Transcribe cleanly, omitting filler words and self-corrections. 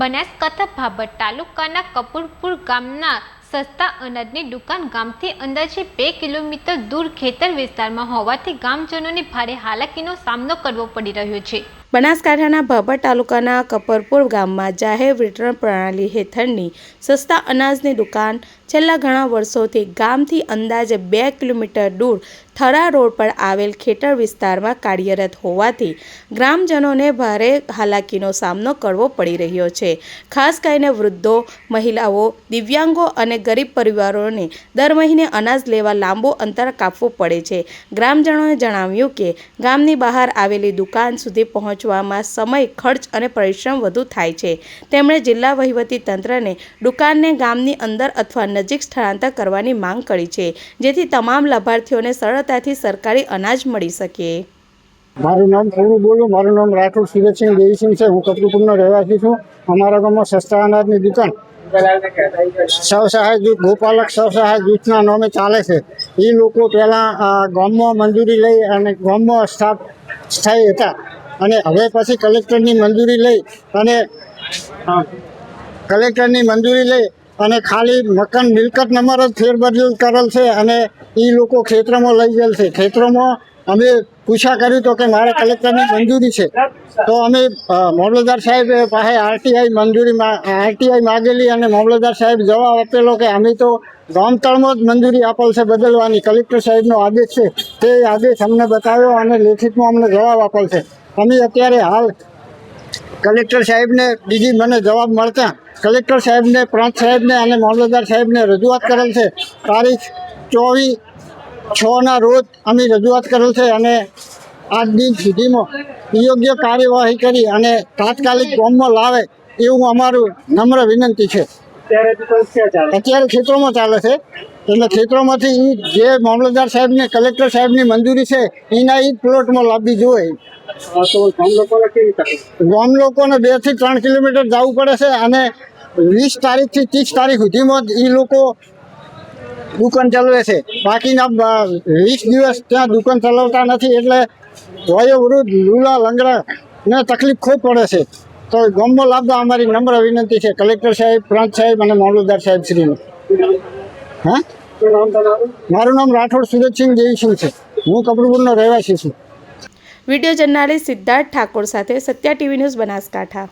બનાસકાંઠા ભાભર તાલુકાના કપૂરપુર ગામના સસ્તા અનાજની દુકાન ગામથી અંદાજે 2 કિલોમીટર દૂર ખેતર વિસ્તારમાં હોવાથી ગામજનોને ભારે હાલાકીનો સામનો કરવો પડી રહ્યો છે। બનાસકાંઠાના ભાભર તાલુકાના કપૂરપુર ગામમાં જાહેર વિતરણ પ્રણાલી હેઠળની સસ્તા અનાજની દુકાન છેલ્લા ઘણા વર્ષોથી ગામથી અંદાજે 2 કિલોમીટર દૂર થરા રોડ પર આવેલ ખેતર વિસ્તારમાં કાર્યરત હોવાથી ગ્રામજનોને ભારે હાલાકીનો સામનો કરવો પડી રહ્યો છે। ખાસ કરીને વૃદ્ધો, મહિલાઓ, દિવ્યાંગો અને ગરીબ પરિવારોને દર મહિને અનાજ લેવા લાંબુ અંતર કાપવું પડે છે। ગ્રામજનોએ જણાવ્યું કે ગામની બહાર આવેલી દુકાન સુધી પહોંચવામાં સમય, ખર્ચ અને પરિશ્રમ વધુ થાય છે। તેમણે જિલ્લા વહીવટી તંત્રને દુકાનને ગામની અંદર અથવા નજીક સ્થળાંતર કરવાની માંગ કરી છે, જેથી તમામ લાભાર્થીઓને સરળતાથી સરકારી અનાજ મળી શકે। મારું નામ પૂરું બોલું, મારું નામ રાઠોડ સુરતસિંહ દેવીસિંહ છે। હું કપૂરપુરનો રહેવાસી છું। અમારા ગામમાં સસ્તા અનાજની દુકાન સ્વસહાય જૂથ ગોપાલક સ્વસહાય જૂથના નામે ચાલે છે। એ લોકો પહેલાં ગામમાં મંજૂરી લઈ અને ગામમાં સ્થાયી હતા અને હવે પછી કલેક્ટરની મંજૂરી લઈ અને ખાલી મકાન મિલકત નંબર જ ફેરબદલ કરેલ છે અને એ લોકો ખેતરોમાં લઈ ગયેલ છે। ખેતરોમાં અમે પૂછા કર્યું તો કે મારે કલેક્ટરની મંજૂરી છે, તો અમે મામલતદાર સાહેબ પાસે આરટીઆઈ માગેલી અને મામલતદાર સાહેબ જવાબ આપેલો કે અમે તો ગામતળમાં જ મંજૂરી આપેલ છે બદલવાની। કલેક્ટર સાહેબનો આદેશ છે, તે આદેશ અમને બતાવ્યો અને લેખિતમાં અમને જવાબ આપેલ છે। અમે અત્યારે હાલ કલેક્ટર સાહેબને બીજી મને જવાબ મળતા કલેક્ટર સાહેબને, પ્રાંત સાહેબને અને મામલતદાર સાહેબને રજૂઆત કરેલ છે। તારીખ 24/6ના રોજ અમે રજૂઆત કરેલ છે અને આજ દિન સુધીમાં યોગ્ય કાર્યવાહી કરી અને તાત્કાલિક ગામમાં લાવે એવું અમારું નમ્ર વિનંતી છે। અત્યારે ખેતરોમાં ચાલે છે, એટલે ખેતરોમાંથી જે મામલતદાર સાહેબને, કલેક્ટર સાહેબની મંજૂરી છે એના જ પ્લોટમાં લાવવી જોઈએ। ગામ લોકોને 2 થી 3 કિલોમીટર જવું પડે છે અને 20 તારીખથી 30 તારીખ સુધીમાં જ એ લોકો દુકાન ચલાવે છે। બાકીના 20 દિવસ ત્યાં દુકાન ચલાવતા નથી, એટલે વયોવૃદ્ધ, લૂલા લંગડાને તકલીફ ખૂબ પડે છે। તો ગામમાં લાવવા અમારી નમ્ર વિનંતી છે કલેક્ટર સાહેબ, પ્રાંત સાહેબ અને મામલતદાર સાહેબ શ્રીને। હા, મારું નામ રાઠોડ સુરતસિંહ દેવીસિંહ છે। હું કપૂરપુરનો રહેવાસી છું। વિડીયો જર્નાલિસ્ટ સિદ્ધાર્થ ઠાકોર સાથે સત્યા ટીવી ન્યૂઝ, બનાસકાંઠા।